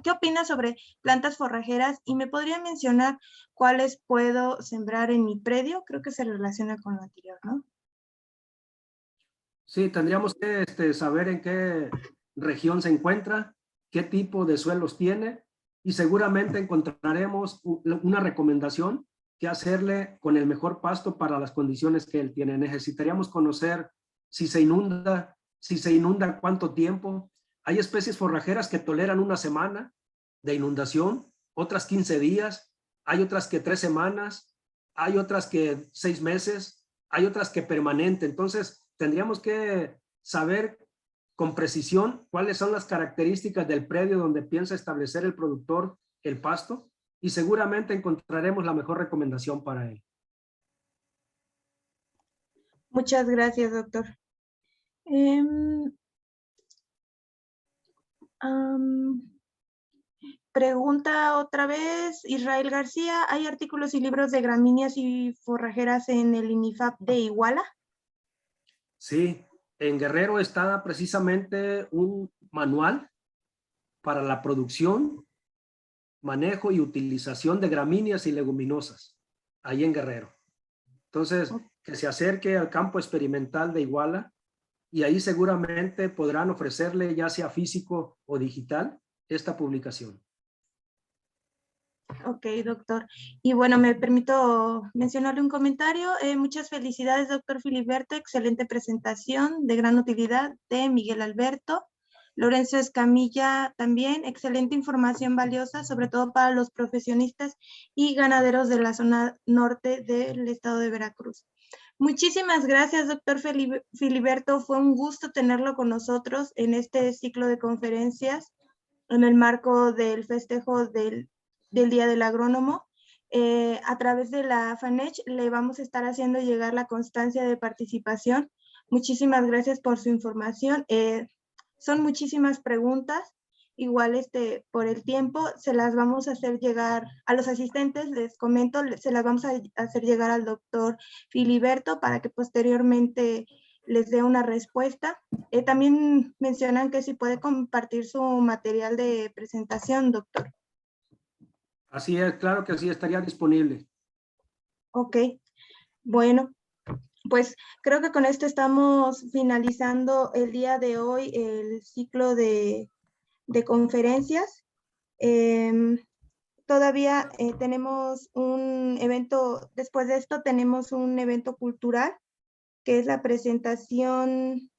qué opina sobre plantas forrajeras? Y me podría mencionar cuáles puedo sembrar en mi predio. Creo que se relaciona con lo anterior, ¿no? Sí, tendríamos que saber en qué región se encuentra, qué tipo de suelos tiene y seguramente encontraremos una recomendación que hacerle con el mejor pasto para las condiciones que él tiene. Necesitaríamos conocer si se inunda, cuánto tiempo. Hay especies forrajeras que toleran una semana de inundación, otras 15 días, hay otras que 3 semanas, hay otras que 6 meses, hay otras que permanente. Entonces, tendríamos que saber con precisión cuáles son las características del predio donde piensa establecer el productor el pasto y seguramente encontraremos la mejor recomendación para él. Muchas gracias, doctor. Pregunta otra vez Israel García, ¿hay artículos y libros de gramíneas y forrajeras en el INIFAP de Iguala? Sí, en Guerrero está precisamente un manual para la producción manejo y utilización de gramíneas y leguminosas, ahí en Guerrero. Entonces, que se acerque al campo experimental de Iguala y ahí seguramente podrán ofrecerle, ya sea físico o digital, esta publicación. Ok, doctor. Y bueno, me permito mencionarle un comentario. Muchas felicidades, doctor Filiberto. Excelente presentación de gran utilidad de Miguel Alberto. Lorenzo Escamilla también. Excelente información valiosa, sobre todo para los profesionistas y ganaderos de la zona norte del estado de Veracruz. Muchísimas gracias, doctor Filiberto. Fue un gusto tenerlo con nosotros en este ciclo de conferencias en el marco del festejo del Día del Agrónomo. A través de la FANECH le vamos a estar haciendo llegar la constancia de participación. Muchísimas gracias por su información. Son muchísimas preguntas. Igual por el tiempo se las vamos a hacer llegar a los asistentes, les comento, se las vamos a hacer llegar al doctor Filiberto para que posteriormente les dé una respuesta. También mencionan que si puede compartir su material de presentación, doctor. Así es, claro que sí, estaría disponible. Ok, bueno, pues creo que con esto estamos finalizando el día de hoy el ciclo de conferencias. Todavía tenemos un evento, después de esto tenemos un evento cultural, que es la presentación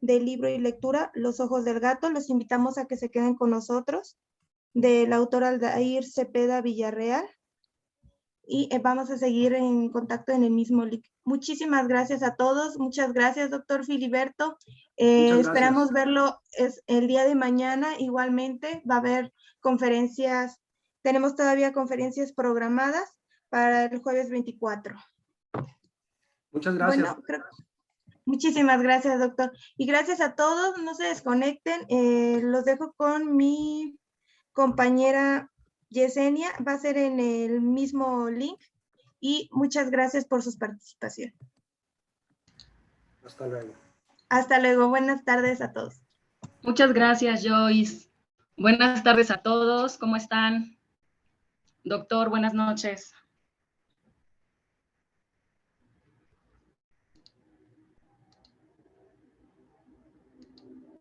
del libro y lectura Los ojos del gato. Los invitamos a que se queden con nosotros, del autor Aldair Cepeda Villarreal. Y vamos a seguir en contacto en el mismo link. Muchísimas gracias a todos. Muchas gracias, doctor Filiberto. Esperamos verlo el día de mañana. Igualmente va a haber conferencias. Tenemos todavía conferencias programadas para el jueves 24. Muchas gracias. Bueno, muchísimas gracias, doctor. Y gracias a todos. No se desconecten. Los dejo con mi compañera Yesenia. Va a ser en el mismo link. Y muchas gracias por su participación. Hasta luego. Hasta luego. Buenas tardes a todos. Muchas gracias, Joyce. Buenas tardes a todos. ¿Cómo están? Doctor, buenas noches.